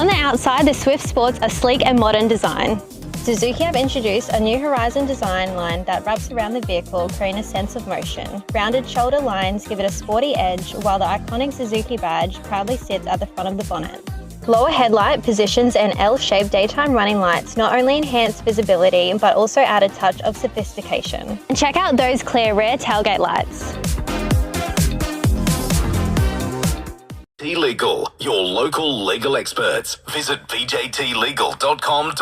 On the outside, the Swift sports a sleek and modern design. Suzuki have introduced a new Horizon design line that wraps around the vehicle, creating a sense of motion. Rounded shoulder lines give it a sporty edge, while the iconic Suzuki badge proudly sits at the front of the bonnet. Lower headlight positions and L-shaped daytime running lights not only enhance visibility, but also add a touch of sophistication. And check out those clear rear tailgate lights. Legal, your local legal experts. Visit bjtlegal.com.au.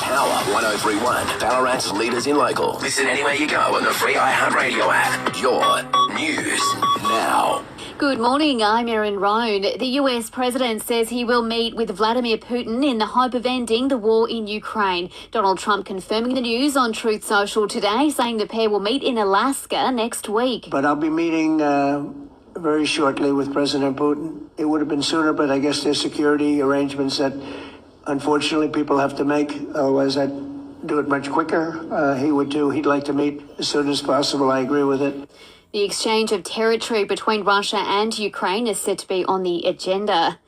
Power 103.1, Ballarat's leaders in local. Listen anywhere you go on the free iHeartRadio app. Your news now. Good morning, I'm Erin, Rhone. The US president says he will meet with Vladimir Putin in the hope of ending the war in Ukraine. Donald Trump confirming the news on Truth Social today, saying the pair will meet in Alaska next week. But I'll be meeting very shortly with President Putin. It would have been sooner, but I guess there's security arrangements that unfortunately people have to make. Otherwise, I'd do it much quicker. He would too. He'd like to meet as soon as possible. I agree with it. The exchange of territory between Russia and Ukraine is set to be on the agenda.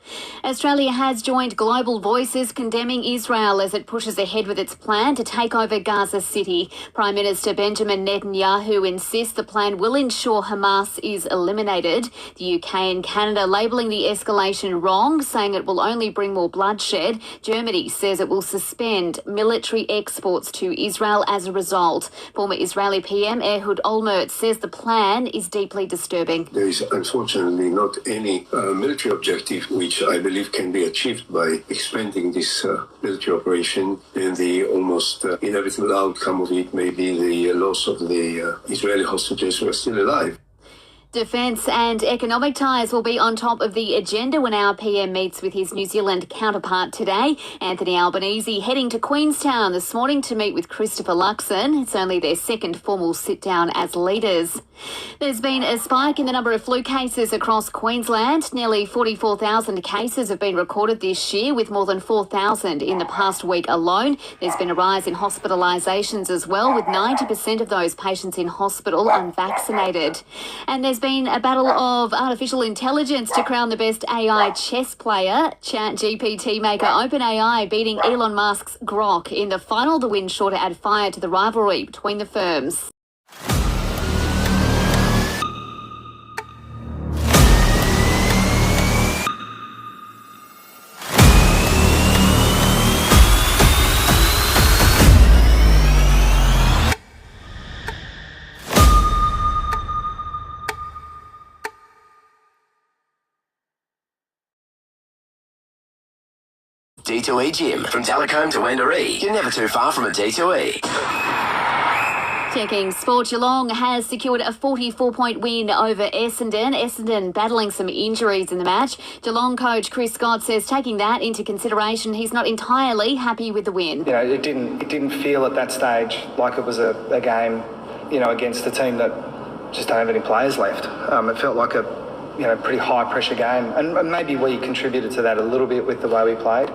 Australia has joined global voices condemning Israel as it pushes ahead with its plan to take over Gaza City. Prime Minister Benjamin Netanyahu insists the plan will ensure Hamas is eliminated. The UK and Canada labelling the escalation wrong, saying it will only bring more bloodshed. Germany says it will suspend military exports to Israel as a result. Former Israeli PM Ehud Olmert says the plan is deeply disturbing. There is unfortunately not any military objective which I believe can be achieved by expanding this military operation, and the almost inevitable outcome of it may be the loss of the Israeli hostages who are still alive. Defence and economic ties will be on top of the agenda when our PM meets with his New Zealand counterpart today. Anthony Albanese heading to Queenstown this morning to meet with Christopher Luxon. It's only their second formal sit-down as leaders. There's been a spike in the number of flu cases across Queensland. Nearly 44,000 cases have been recorded this year, with more than 4,000 in the past week alone. There's been a rise in hospitalisations as well, with 90% of those patients in hospital unvaccinated. And there's been a battle of artificial intelligence to crown the best AI chess player. ChatGPT maker OpenAI beating Elon Musk's Grok in the final. The win sure to add fire to the rivalry between the firms. D2E Gym. From Talacombe to Wandaree, you're never too far from a D2E. Checking sport, Geelong has secured a 44-point win over Essendon. Essendon battling some injuries in the match. Geelong coach Chris Scott says taking that into consideration, he's not entirely happy with the win. You know, it didn't feel at that stage like it was a game, you know, against a team that just don't have any players left. It felt like a pretty high pressure game, and maybe we contributed to that a little bit with the way we played.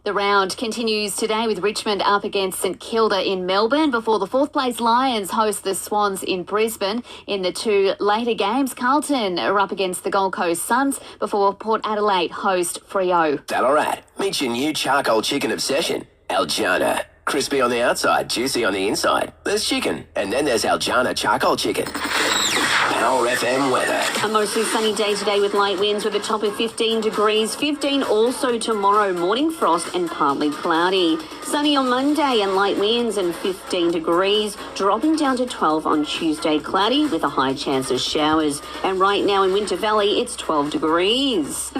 The round continues today with Richmond up against St Kilda in Melbourne before the fourth place Lions host the Swans in Brisbane. In the two later games, Carlton are up against the Gold Coast Suns before Port Adelaide host Freo. Ballarat, meet your new charcoal chicken obsession, Aljana. Crispy on the outside, juicy on the inside. There's chicken, and then there's Aljana charcoal chicken. Power FM weather. A mostly sunny day today with light winds with a top of 15 degrees. 15 also tomorrow, morning frost and partly cloudy. Sunny on Monday and light winds and 15 degrees. Dropping down to 12 on Tuesday, cloudy with a high chance of showers. And right now in Winter Valley, it's 12 degrees.